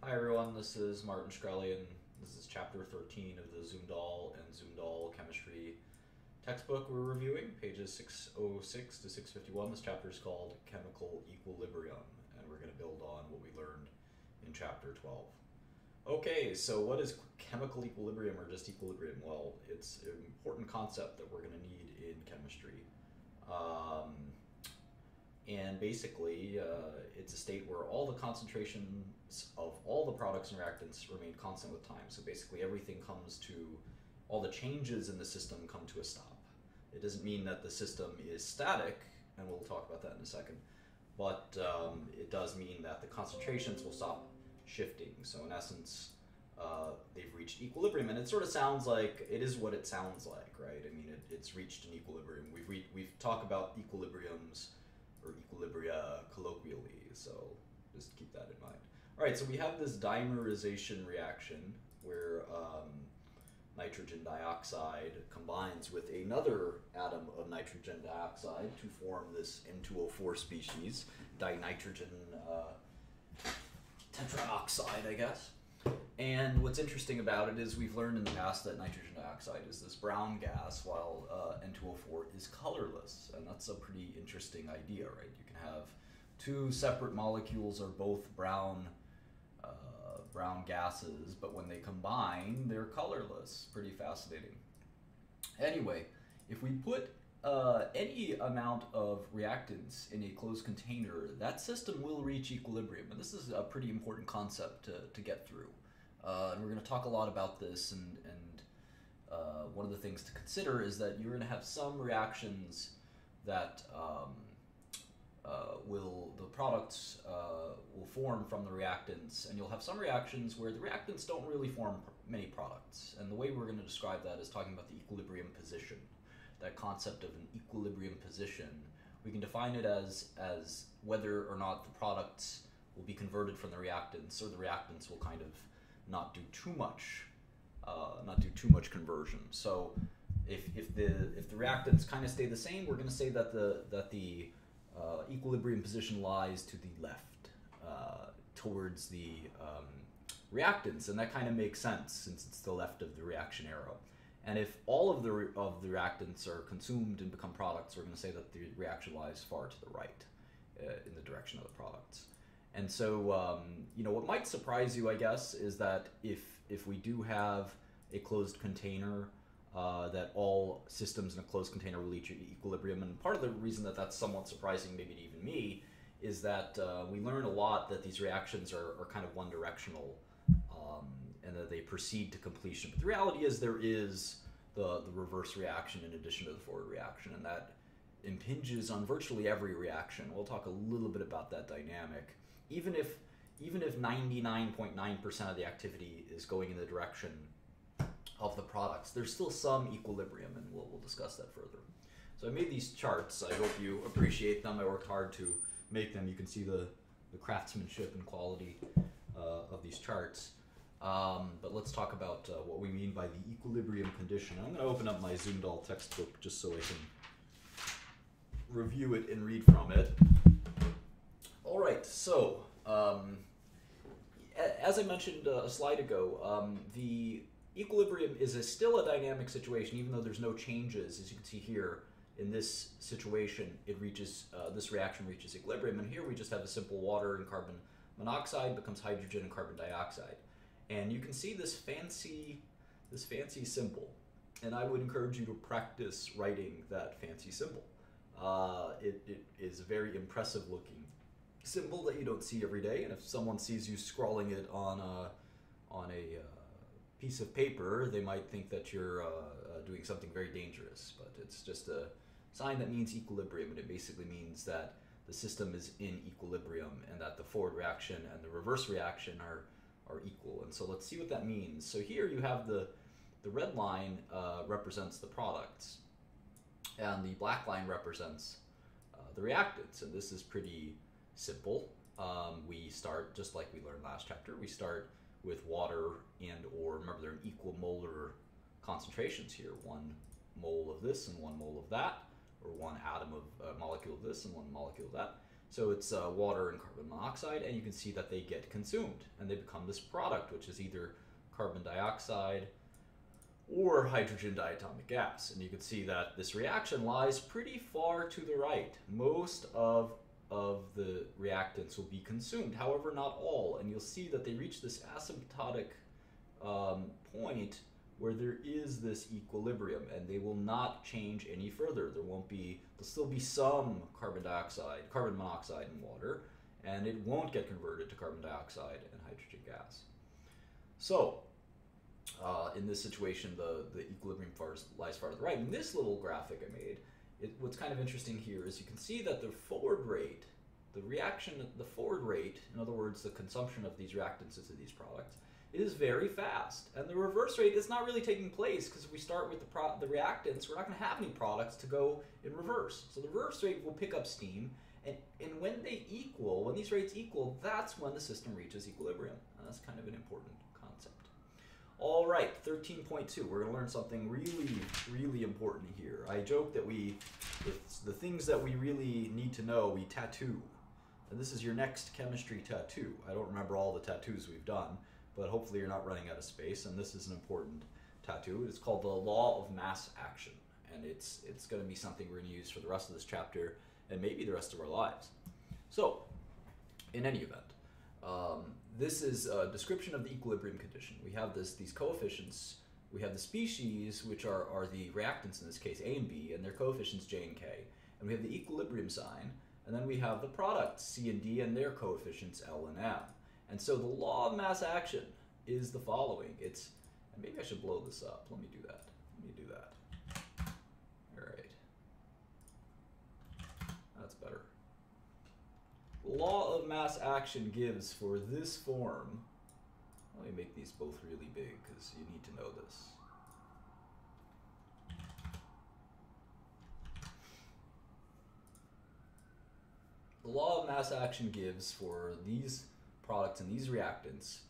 Hi everyone, this is Martin Shkreli, and this is chapter 13 of the Zumdahl and Zumdahl chemistry textbook we're reviewing, pages 606 to 651. This chapter is called Chemical Equilibrium, and we're going to build on what we learned in chapter 12. Okay, so what is chemical equilibrium, or just equilibrium? Well, it's an important concept that we're going to need in chemistry. And basically, it's a state where all the concentrations of all the products and reactants remain constant with time. So basically, all the changes in the system come to a stop. It doesn't mean that the system is static, and we'll talk about that in a second, but it does mean that the concentrations will stop shifting. So in essence, they've reached equilibrium, and it sort of sounds like, it is what it sounds like, right? I mean, it's reached an equilibrium. We've talked about equilibriums or equilibria colloquially, so just keep that in mind. All right, so we have this dimerization reaction where nitrogen dioxide combines with another atom of nitrogen dioxide to form this N2O4 species, dinitrogen tetraoxide, I guess. And what's interesting about it is we've learned in the past that nitrogen dioxide is this brown gas, while N2O4 is colorless, and that's a pretty interesting idea, right? You can have two separate molecules are both brown gases, but when they combine, they're colorless. Pretty fascinating. Anyway, if we put any amount of reactants in a closed container, that system will reach equilibrium, and this is a pretty important concept to get through. And we're going to talk a lot about this, and one of the things to consider is that you're going to have some reactions that the products will form from the reactants, and you'll have some reactions where the reactants don't really form many products. And the way we're going to describe that is talking about the equilibrium position, that concept of an equilibrium position. We can define it as whether or not the products will be converted from the reactants, or the reactants will kind of not do too much conversion. So if the reactants kind of stay the same, we're going to say that the equilibrium position lies to the left, towards the reactants, and that kind of makes sense since it's the left of the reaction arrow. And if all of the reactants are consumed and become products, we're going to say that the reaction lies far to the right, in the direction of the products. And so, what might surprise you, I guess, is that if we do have a closed container, that all systems in a closed container will reach equilibrium. And part of the reason that that's somewhat surprising, maybe to even me, is that we learn a lot that these reactions are kind of one-directional, and that they proceed to completion. But the reality is there is the reverse reaction in addition to the forward reaction, and that impinges on virtually every reaction. We'll talk a little bit about that dynamic. Even if 99.9% of the activity is going in the direction of the products, there's still some equilibrium, and we'll discuss that further. So I made these charts. I hope you appreciate them. I worked hard to make them. You can see the craftsmanship and quality of these charts. But let's talk about what we mean by the equilibrium condition. I'm going to open up my Zumdahl textbook just so I can review it and read from it. All right, so as I mentioned a slide ago, the equilibrium is still a dynamic situation, even though there's no changes. As you can see here, in this situation, this reaction reaches equilibrium, and here we just have a simple water and carbon monoxide becomes hydrogen and carbon dioxide. And you can see this fancy symbol, and I would encourage you to practice writing that fancy symbol. It is a very impressive looking symbol that you don't see every day, and if someone sees you scrawling it on a piece of paper, they might think that you're doing something very dangerous, but it's just a sign that means equilibrium, and it basically means that the system is in equilibrium and that the forward reaction and the reverse reaction are equal. And so let's see what that means. So here you have the red line represents the products, and the black line represents the reactants, and this is pretty simple. We start just like we learned last chapter. We start with water or remember, they're in equal molar concentrations here. 1 mole of this and 1 mole of that, or 1 atom of molecule of this and 1 molecule of that. So it's water and carbon monoxide, and you can see that they get consumed, and they become this product, which is either carbon dioxide or hydrogen diatomic gas. And you can see that this reaction lies pretty far to the right. Most of the reactants will be consumed, however, not all. And you'll see that they reach this asymptotic point where there is this equilibrium, and they will not change any further. There'll still be some carbon monoxide in water, and it won't get converted to carbon dioxide and hydrogen gas. So, in this situation, the equilibrium lies far to the right. In this little graphic I made, what's kind of interesting here is you can see that the forward rate, the forward rate, in other words, the consumption of these reactants into these products, is very fast. And the reverse rate is not really taking place, because if we start with the reactants, we're not going to have any products to go in reverse. So the reverse rate will pick up steam, and when these rates equal, that's when the system reaches equilibrium. And that's kind of an important concept. All right, 13.2. We're going to learn something really, really important here. I joke that the things that we really need to know, we tattoo. And this is your next chemistry tattoo. I don't remember all the tattoos we've done, but hopefully you're not running out of space, and this is an important tattoo. It's called the law of mass action, and it's going to be something we're going to use for the rest of this chapter and maybe the rest of our lives. So, in any event, this is a description of the equilibrium condition. We have these coefficients. We have the species, which are the reactants in this case, A and B, and their coefficients J and K. And we have the equilibrium sign, and then we have the products, C and D, and their coefficients L and M. And so the law of mass action is the following. And maybe I should blow this up. Let me do that. All right. That's better. The law of mass action gives for this form. Let me make these both really big because you need to know this. The law of mass action gives for these products and these reactants,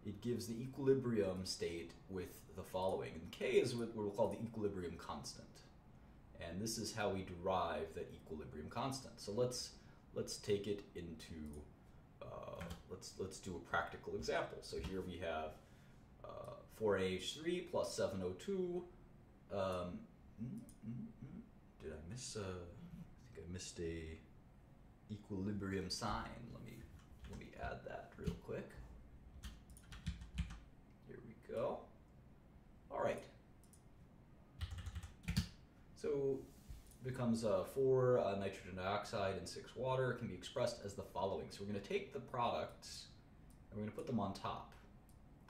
it gives the equilibrium state with the following. And K is what we'll call the equilibrium constant. And this is how we derive that equilibrium constant. So let's take it into, let's do a practical example. So here we have 4NH3 plus 7O2. Did I miss, I think I missed a equilibrium sign. Let me add that real quick. Here we go. All right. So it becomes 4 nitrogen dioxide and 6 water. It can be expressed as the following. So we're going to take the products and we're going to put them on top.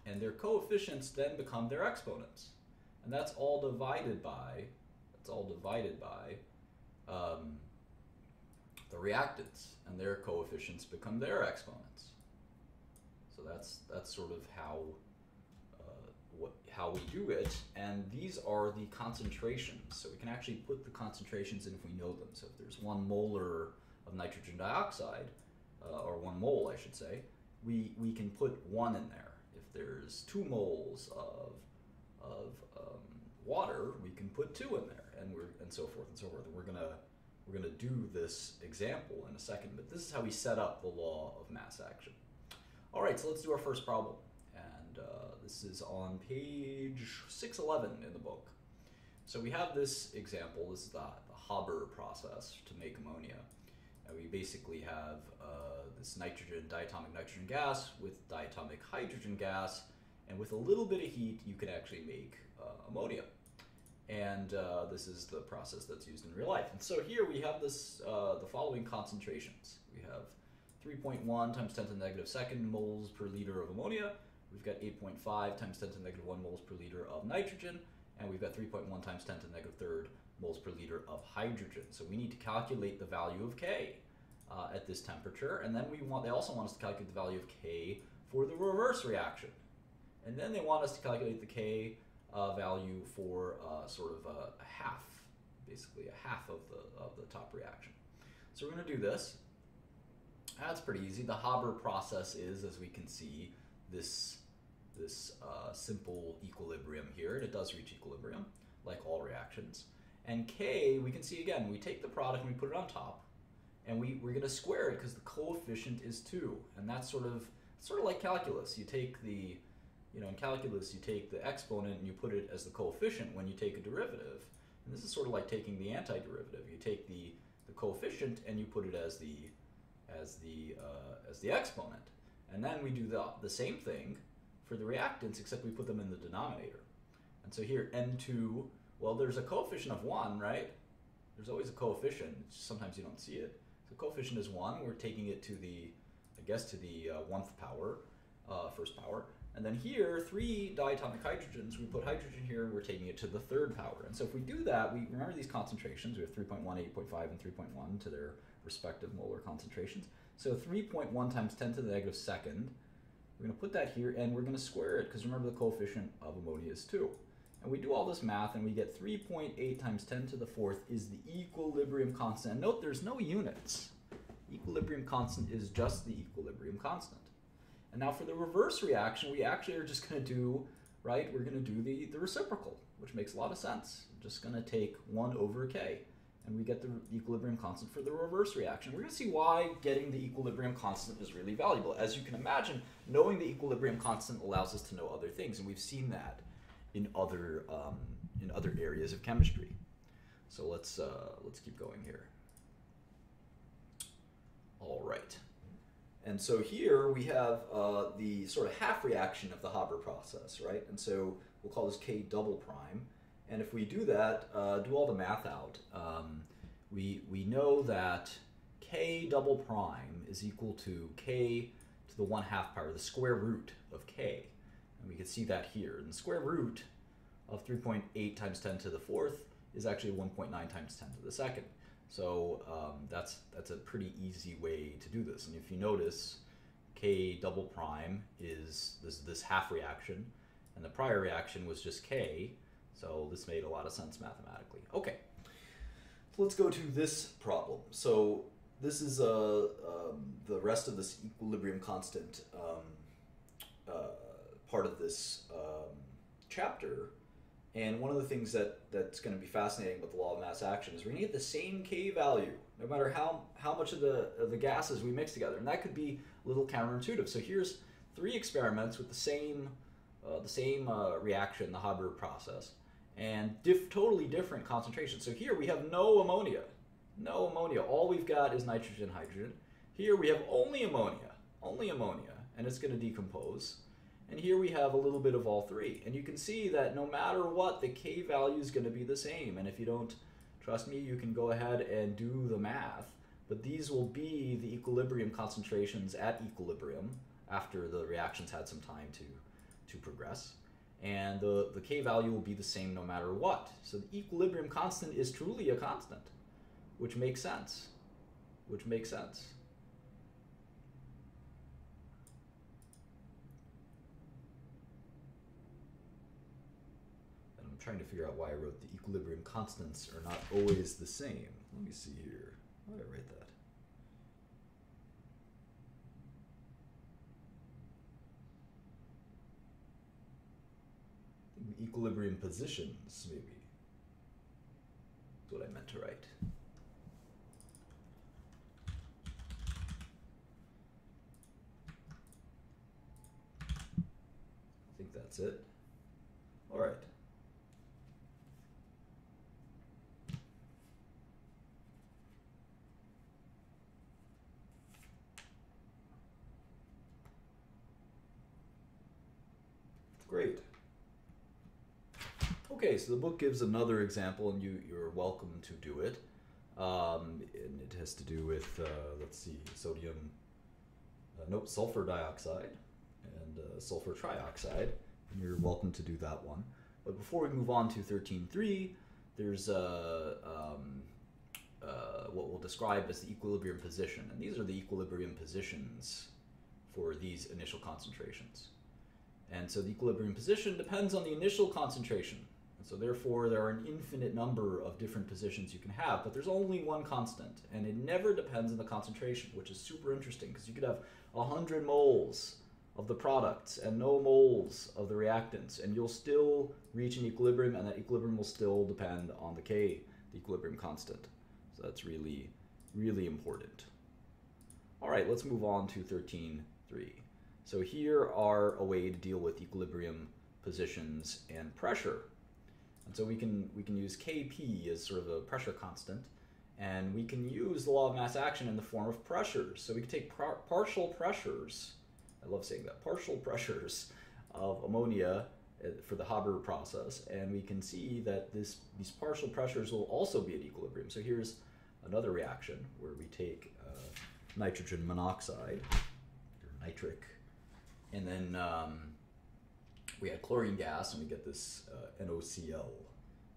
And their coefficients then become their exponents. And that's all divided by, the reactants, and their coefficients become their exponents. So that's sort of how we do it, and these are the concentrations. So we can actually put the concentrations in if we know them. So if there's 1 molar of nitrogen dioxide, or 1 mole I should say, we can put 1 in there. If there's 2 moles of water, we can put 2 in there, and so forth and so forth. And we're gonna do this example in a second, but this is how we set up the law of mass action. All right, so let's do our first problem. And this is on page 611 in the book. So we have this example. This is the Haber process to make ammonia. And we basically have this diatomic nitrogen gas with diatomic hydrogen gas. And with a little bit of heat, you can actually make ammonia. And this is the process that's used in real life. And so here we have this, the following concentrations. We have 3.1 times 10 to the negative second moles per liter of ammonia. We've got 8.5 times 10 to the negative 1 moles per liter of nitrogen. And we've got 3.1 times 10 to the negative third moles per liter of hydrogen. So we need to calculate the value of K at this temperature. And then they also want us to calculate the value of K for the reverse reaction. And then they want us to calculate the K value for sort of a half, basically a half of the top reaction. So we're going to do this. That's pretty easy. The Haber process is, as we can see, this simple equilibrium here, and it does reach equilibrium, like all reactions. And K, we can see again, we take the product and we put it on top, and we're going to square it because the coefficient is 2. And that's sort of like calculus. You take the, in calculus, you take the exponent and you put it as the coefficient when you take a derivative. And this is sort of like taking the antiderivative. You take the coefficient and you put it as the exponent. And then we do the same thing for the reactants, except we put them in the denominator. And so here, N2, well, there's a coefficient of 1, right? There's always a coefficient. Sometimes you don't see it. So coefficient is 1. We're taking it to the, I guess, to the 1th power, first power. And then here, 3 diatomic hydrogens, we put hydrogen here, and we're taking it to the 3rd power. And so if we do that, we remember these concentrations. We have 3.1, 8.5, and 3.1 to their respective molar concentrations. So 3.1 times 10 to the negative second. We're going to put that here, and we're going to square it, because remember the coefficient of ammonia is 2. And we do all this math, and we get 3.8 times 10 to the 4th is the equilibrium constant. And note, there's no units. Equilibrium constant is just the equilibrium constant. And now for the reverse reaction, we actually are just going to do, right, we're going to do the reciprocal, which makes a lot of sense. We're just going to take 1 over k, and we get the equilibrium constant for the reverse reaction. We're going to see why getting the equilibrium constant is really valuable. As you can imagine, knowing the equilibrium constant allows us to know other things, and we've seen that in other areas of chemistry. So let's keep going here. All right. And so here we have the sort of half reaction of the Haber process, right? And so we'll call this K double prime. And if we do that, do all the math out, we know that K double prime is equal to K to the 1/2 power, the square root of K. And we can see that here. And the square root of 3.8 times 10 to the 4th is actually 1.9 times 10 to the 2nd. So that's a pretty easy way to do this. And if you notice, K double prime is this half reaction, and the prior reaction was just K, so this made a lot of sense mathematically. Okay, so let's go to this problem. So this is the rest of this equilibrium constant part of this chapter. And one of the things that's going to be fascinating with the law of mass action is we're going to get the same K value, no matter how much of the gases we mix together. And that could be a little counterintuitive. So here's 3 experiments with the same reaction, the Haber process, and totally different concentrations. So here we have no ammonia. No ammonia. All we've got is nitrogen, hydrogen. Here we have only ammonia, and it's going to decompose. And here we have a little bit of all 3. And you can see that no matter what, the K value is going to be the same. And if you don't trust me, you can go ahead and do the math. But these will be the equilibrium concentrations at equilibrium after the reactions had some time to progress. And the K value will be the same no matter what. So the equilibrium constant is truly a constant, which makes sense. Trying to figure out why I wrote the equilibrium constants are not always the same. Let me see here. Why did I write that? I think equilibrium positions, maybe. That's what I meant to write. I think that's it. All right. Great. Okay, so the book gives another example, and you're welcome to do it. And it has to do with, let's see, sulfur dioxide and sulfur trioxide. And you're welcome to do that one. But before we move on to 13.3, there's what we'll describe as the equilibrium position. And these are the equilibrium positions for these initial concentrations. And so the equilibrium position depends on the initial concentration. And so therefore there are an infinite number of different positions you can have, but there's only one constant, and it never depends on the concentration, which is super interesting because you could have 100 moles of the products and no moles of the reactants, and you'll still reach an equilibrium, and that equilibrium will still depend on the K, the equilibrium constant. So that's really Really important. All right, let's move on to 13.3. So here are a way to deal with equilibrium positions and pressure. And so we can use Kp as sort of a pressure constant, and we can use the law of mass action in the form of pressures. So we can take partial pressures, I love saying that, partial pressures of ammonia for the Haber process, and we can see that these partial pressures will also be at equilibrium. So here's another reaction where we take nitrogen monoxide, or nitric, and then we add chlorine gas, and we get this NOCl.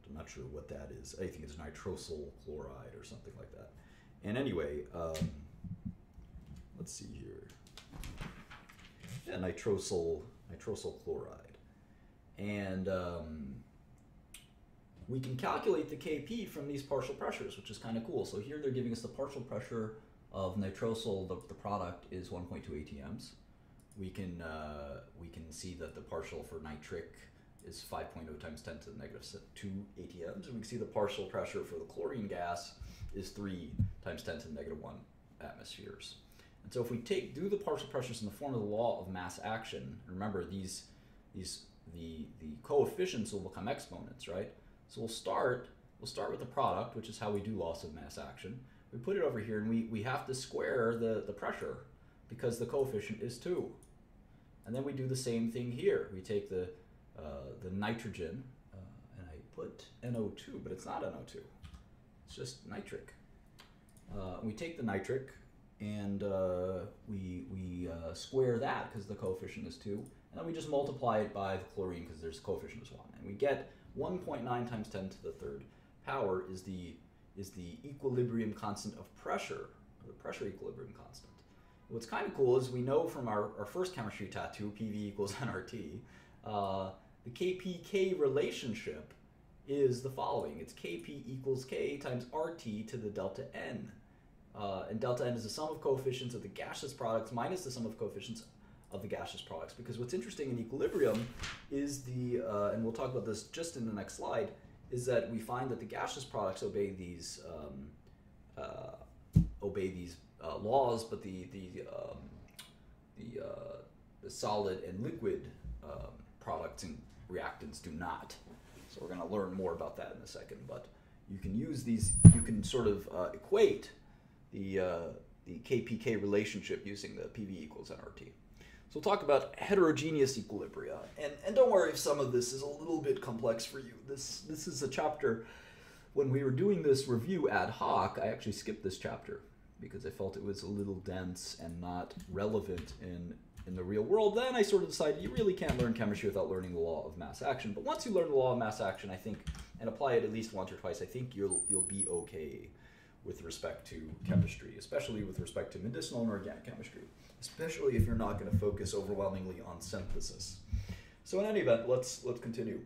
I'm not sure what that is. I think it's nitrosyl chloride or something like that. And anyway, let's see here. Yeah, nitrosyl chloride. And we can calculate the Kp from these partial pressures, which is kind of cool. So here they're giving us the partial pressure of nitrosyl, the product is 1.2 atms. We can see that the partial for nitric is 5.0 times 10 to the negative 2 atms, and we can see the partial pressure for the chlorine gas is 3 times 10 to the negative 1 atmospheres. And so if we do the partial pressures in the form of the law of mass action, remember the coefficients will become exponents, right? So we'll start with the product, which is how we do loss of mass action. We put it over here, and we have to square the pressure because the coefficient is 2. And then we do the same thing here. We take the nitrogen, and I put NO2, but it's not NO2. It's just nitric. We take the nitric, and we square that because the coefficient is 2. And then we just multiply it by the chlorine because there's coefficient is 1. And we get 1.9 times 10 to the third power is the equilibrium constant of pressure, or the pressure equilibrium constant. What's kind of cool is we know from our first chemistry tattoo, PV equals nRT, the Kpk relationship is the following. It's Kp equals K times RT to the delta N. And delta N is the sum of coefficients of the gaseous products minus the sum of coefficients of the gaseous products. Because what's interesting in equilibrium is and we'll talk about this just in the next slide, is that we find that the gaseous products obey these laws, but the solid and liquid products and reactants do not. So we're going to learn more about that in a second. But you can use these. You can sort of equate the Kpk relationship using the PV equals nRT. So we'll talk about heterogeneous equilibria, and don't worry if some of this is a little bit complex for you. This is a chapter. When we were doing this review ad hoc, I actually skipped this chapter because I felt it was a little dense and not relevant in the real world. Then I sort of decided you really can't learn chemistry without learning the law of mass action. But once you learn the law of mass action, I think, and apply it at least once or twice, I think you'll be okay with respect to chemistry, especially with respect to medicinal and organic chemistry, especially if you're not going to focus overwhelmingly on synthesis. So in any event, let's continue.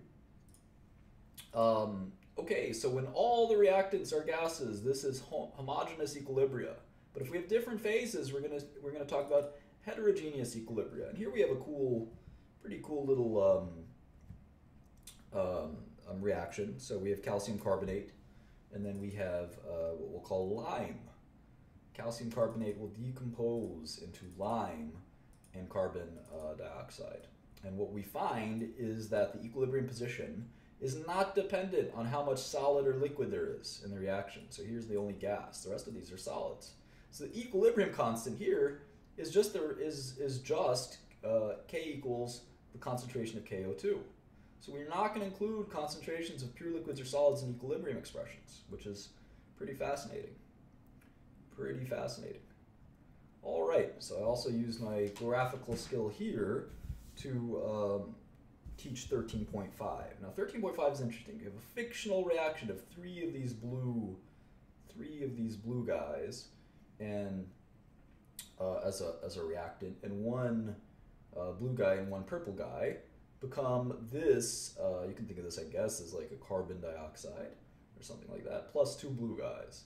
Okay, so when all the reactants are gases, this is homogeneous equilibria. But if we have different phases, we're gonna talk about heterogeneous equilibria. And here we have a pretty cool little reaction. So we have calcium carbonate, and then we have what we'll call lime. Calcium carbonate will decompose into lime and carbon dioxide. And what we find is that the equilibrium position is not dependent on how much solid or liquid there is in the reaction. So here's the only gas. The rest of these are solids. So the equilibrium constant here is just K equals the concentration of KO2. So we're not going to include concentrations of pure liquids or solids in equilibrium expressions, which is pretty fascinating. Pretty fascinating. All right, so I also use my graphical skill here to teach 13.5. Now 13.5 is interesting. We have a fictional reaction of three of these blue guys, and as a reactant, and one blue guy and one purple guy become this. You can think of this, I guess, as like a carbon dioxide or something like that, plus two blue guys.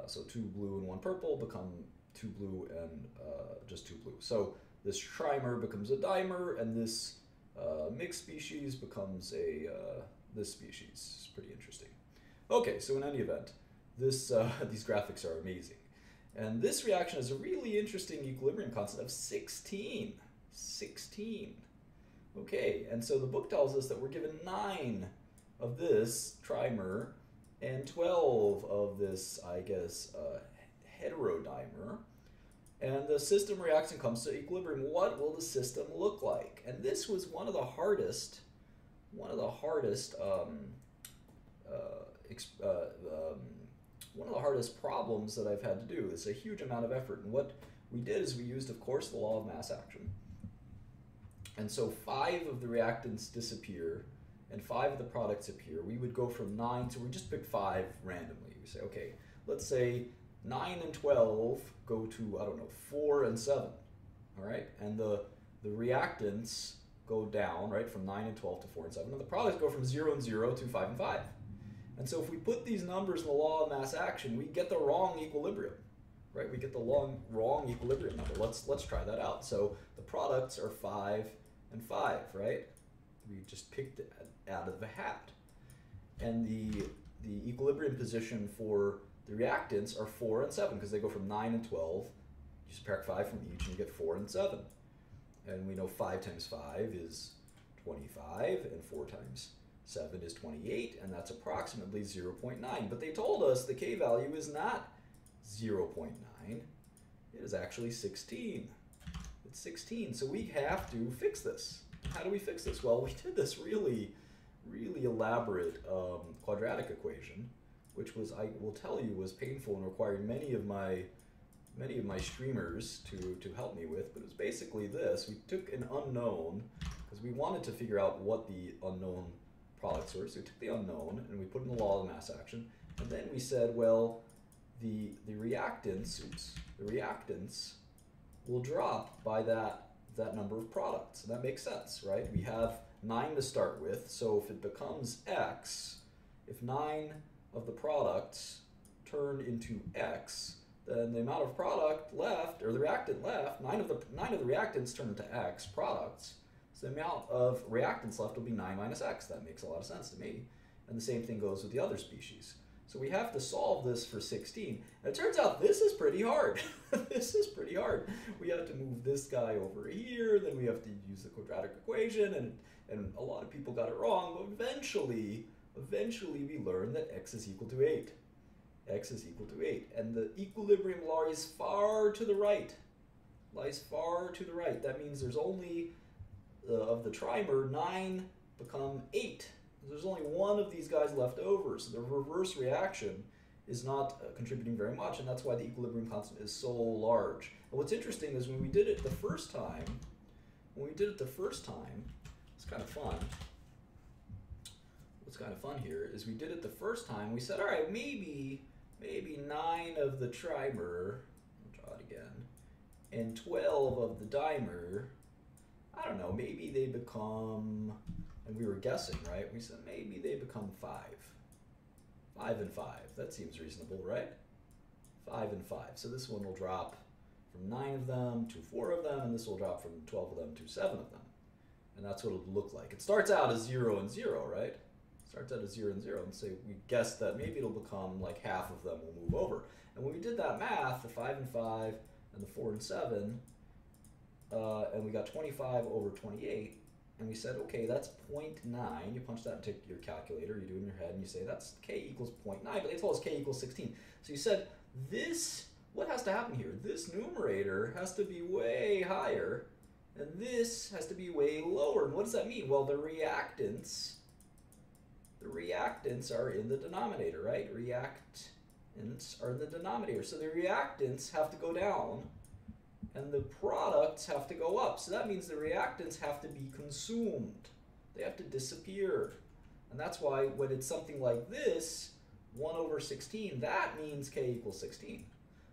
So two blue and one purple become two blue and just two blue. So this trimer becomes a dimer, and this mixed species becomes this species. It's pretty interesting. Okay, so in any event, these graphics are amazing. And this reaction has a really interesting equilibrium constant of 16. 16. Okay, and so the book tells us that we're given 9 of this trimer and 12 of this, I guess, heterodimer. And the system reacts and comes to equilibrium. What will the system look like? And this was one of the hardest problems that I've had to do. It's a huge amount of effort. And what we did is we used, of course, the law of mass action. And so 5 of the reactants disappear and 5 of the products appear. We would go from 9, so we just picked 5 randomly. We say, okay, let's say 9 and 12 go to, I don't know, 4 and 7, all right? And the reactants go down, right, from 9 and 12 to 4 and 7. And the products go from 0 and 0 to 5 and 5. And so if we put these numbers in the law of mass action, we get the wrong equilibrium, right? We get the wrong equilibrium number. Let's try that out. So the products are 5 and 5, right? We just picked it out of the hat. And the equilibrium position for the reactants are 4 and 7 because they go from 9 and 12. You subtract 5 from each and you get 4 and 7. And we know 5 times 5 is 25 and 4 times 7 is 28, and that's approximately 0.9. But they told us the K value is not 0.9. It is actually 16. It's 16, so we have to fix this. How do we fix this? Well, we did this really elaborate quadratic equation, which was, I will tell you, was painful and required many of my streamers to help me with. But it was basically this. We took an unknown, because we wanted to figure out what the unknown products were. So we took the unknown and we put in the law of mass action. And then we said, well, the reactants will drop by that number of products. And that makes sense, right? We have 9 to start with, so if it becomes X, if 9 of the products turn into X, then the amount of product left, or the reactant left, 9 of the reactants turn into X products, so the amount of reactants left will be 9 minus X. That makes a lot of sense to me. And the same thing goes with the other species. So we have to solve this for 16. And it turns out this is pretty hard. This is pretty hard. We have to move this guy over here, then we have to use the quadratic equation, and a lot of people got it wrong, but eventually we learned that X is equal to 8. X is equal to 8. And the equilibrium lies far to the right. That means there's only, of the trimer, 9 become 8. There's only one of these guys left over, so the reverse reaction is not contributing very much, and that's why the equilibrium constant is so large. And what's interesting is when we did it the first time, it's kind of fun. What's kind of fun here is we did it the first time, we said, all right, maybe 9 of the trimer, I'll draw it again, and 12 of the dimer, I don't know, maybe they become, and we were guessing, right? We said maybe they become 5. 5 and 5, that seems reasonable, right? 5 and 5, so this one will drop from 9 of them to 4 of them, and this will drop from 12 of them to 7 of them. And that's what it'll look like. It starts out as 0 and 0, right? Starts out as 0 and 0, and so we guessed that maybe it'll become like half of them will move over. And when we did that math, the 5 and 5 and the 4 and 7, and we got 25 over 28, and we said, okay, that's 0.9. You punch that into your calculator, you do it in your head, and you say that's K equals 0.9, but they told us K equals 16. So you said, what has to happen here? This numerator has to be way higher, and this has to be way lower. And what does that mean? Well, the reactants are in the denominator, right? Reactants are in the denominator. So the reactants have to go down, and the products have to go up. So that means the reactants have to be consumed. They have to disappear. And that's why when it's something like this, 1 over 16, that means K equals 16.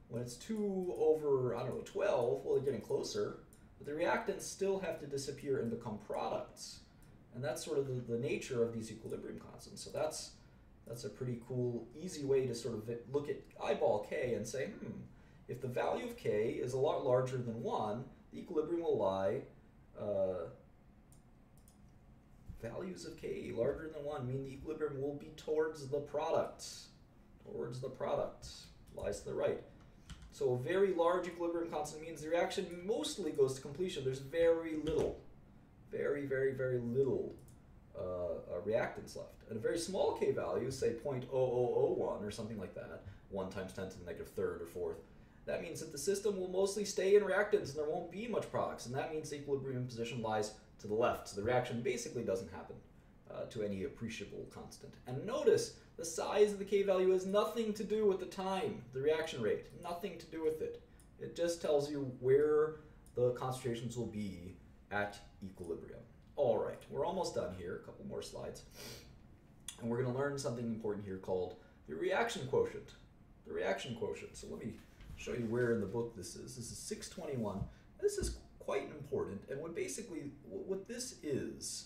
When it's 2 over, I don't know, 12, well, they're getting closer, but the reactants still have to disappear and become products. And that's sort of the nature of these equilibrium constants. So that's a pretty cool, easy way to sort of look at eyeball K and say, if the value of K is a lot larger than 1, the equilibrium will lie, values of K larger than 1 mean the equilibrium will be towards the product. Lies to the right. So a very large equilibrium constant means the reaction mostly goes to completion. There's very little, very, very, very little reactants left. At a very small K value, say 0.0001 or something like that, 1 times 10 to the negative third or fourth, that means that the system will mostly stay in reactants and there won't be much products. And that means the equilibrium position lies to the left. So the reaction basically doesn't happen to any appreciable constant. And notice the size of the K value has nothing to do with the time, the reaction rate, nothing to do with it. It just tells you where the concentrations will be at equilibrium. All right, we're almost done here, a couple more slides. And we're going to learn something important here called the reaction quotient. The reaction quotient. So let me show you where in the book this is. This is 621. This is quite important. And what basically, what this is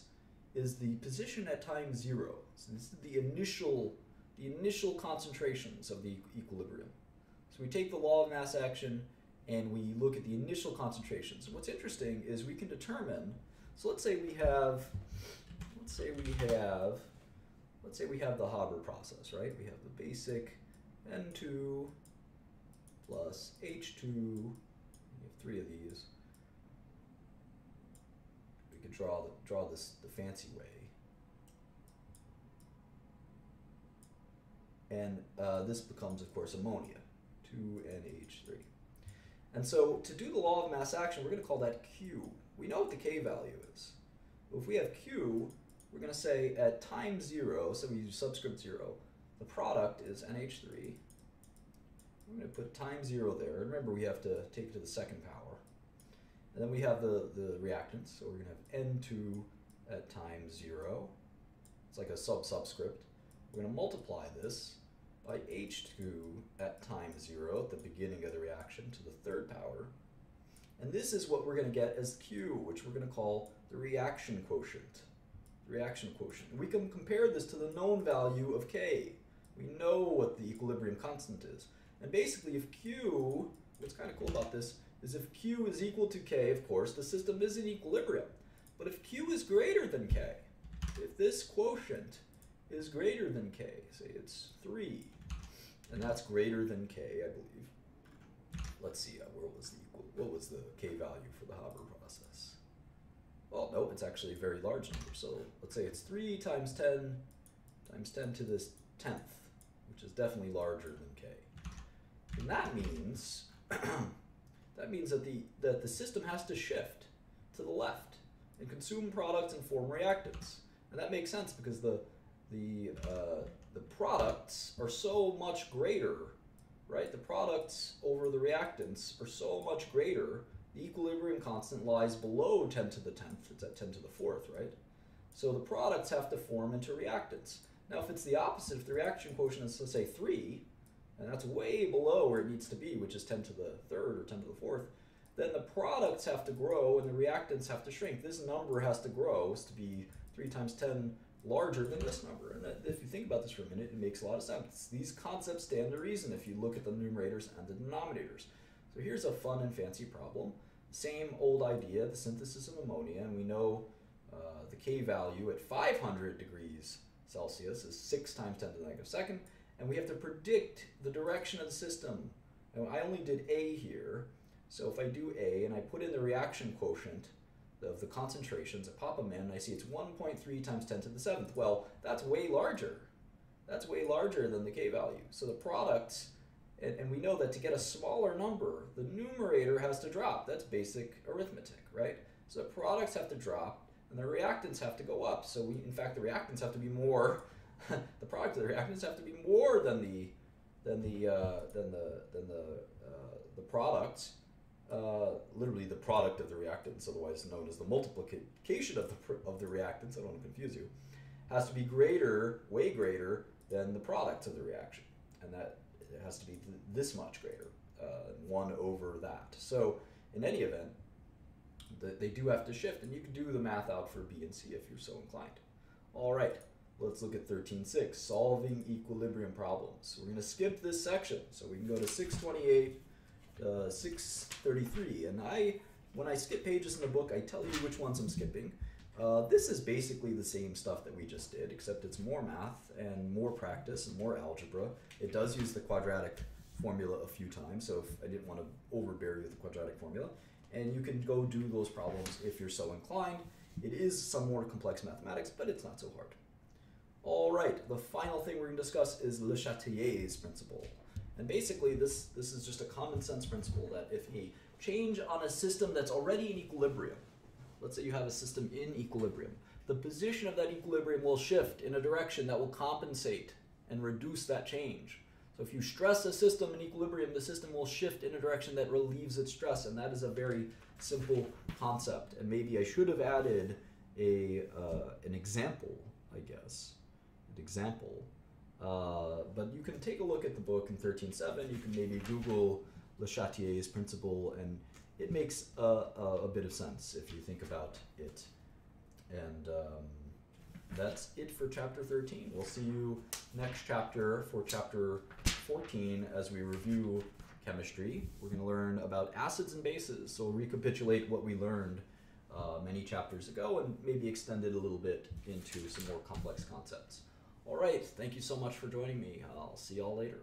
the position at time 0. So this is the initial concentrations of the equilibrium. So we take the law of mass action and we look at the initial concentrations. And what's interesting is we can determine, so let's say we have the Haber process, right? We have the basic N2 plus H2, we have 3 of these. We can draw this the fancy way. And this becomes, of course, ammonia, 2NH3. And so to do the law of mass action, we're going to call that Q. We know what the K value is. But if we have Q, we're going to say at time 0, so we use subscript 0, the product is NH3. We're going to put time 0 there. And remember, we have to take it to the second power. And then we have the reactants. So we're going to have N2 at time 0. It's like a subscript. We're going to multiply this by H2 at time 0, at the beginning of the reaction, to the third power. And this is what we're going to get as Q, which we're going to call the reaction quotient. The reaction quotient. And we can compare this to the known value of K. We know what the equilibrium constant is. And basically, if Q, what's kind of cool about this, is if Q is equal to K, of course, the system is in equilibrium. But if Q is greater than K, if this quotient is greater than K, say it's 3, and that's greater than K, I believe. Let's see, what was the K value for the Haber process? Well, no, it's actually a very large number. So let's say it's 3 times 10 to the 10th, which is definitely larger than K. And that means that the system has to shift to the left and consume products and form reactants. And that makes sense because the products are so much greater, right? The products over the reactants are so much greater. The equilibrium constant lies below 10 to the 10th. It's at 10 to the 4th, right? So the products have to form into reactants. Now, if it's the opposite, if the reaction quotient is, let's say, 3, and that's way below where it needs to be, which is 10 to the 3rd or 10 to the 4th, then the products have to grow and the reactants have to shrink. This number has to grow to be 3 times 10 larger than this number. And if you think about this for a minute, it makes a lot of sense. These concepts stand to reason if you look at the numerators and the denominators. So here's a fun and fancy problem. Same old idea, the synthesis of ammonia, and we know the K value at 500 degrees Celsius is 6 times 10 to the negative second, and we have to predict the direction of the system. Now, I only did A here, so if I do A and I put in the reaction quotient of the concentrations, I pop them in, and I see it's 1.3 times 10 to the 7th. Well, that's way larger. That's way larger than the K value. So the products, and we know that to get a smaller number, the numerator has to drop. That's basic arithmetic, right? So the products have to drop, and the reactants have to go up. So in fact, the reactants have to be more. The product of the reactants have to be more than the products. Literally the product of the reactants, otherwise known as the multiplication of the reactants, I don't want to confuse you, has to be greater, way greater than the product of the reaction, and that it has to be this much greater, 1 over that. So in any event, they do have to shift, and you can do the math out for B and C if you're so inclined. All right, let's look at 13.6, solving equilibrium problems. We're going to skip this section, so we can go to 628. 633, and when I skip pages in the book, I tell you which ones I'm skipping. This is basically the same stuff that we just did, except it's more math and more practice and more algebra. It does use the quadratic formula a few times, so if I didn't want to overbear you with the quadratic formula, and you can go do those problems if you're so inclined. It is some more complex mathematics, but it's not so hard. All right, the final thing we're going to discuss is Le Chatelier's principle. And basically, this is just a common sense principle that if a change on a system that's already in equilibrium, let's say you have a system in equilibrium, the position of that equilibrium will shift in a direction that will compensate and reduce that change. So if you stress a system in equilibrium, the system will shift in a direction that relieves its stress, and that is a very simple concept. And maybe I should have added an example, I guess. An example. But you can take a look at the book in 13.7. You can maybe Google Le Chatelier's principle, and it makes a bit of sense if you think about it. And that's it for chapter 13. We'll see you next chapter for chapter 14 as we review chemistry. We're going to learn about acids and bases, so we'll recapitulate what we learned many chapters ago and maybe extend it a little bit into some more complex concepts. All right, thank you so much for joining me. I'll see y'all later.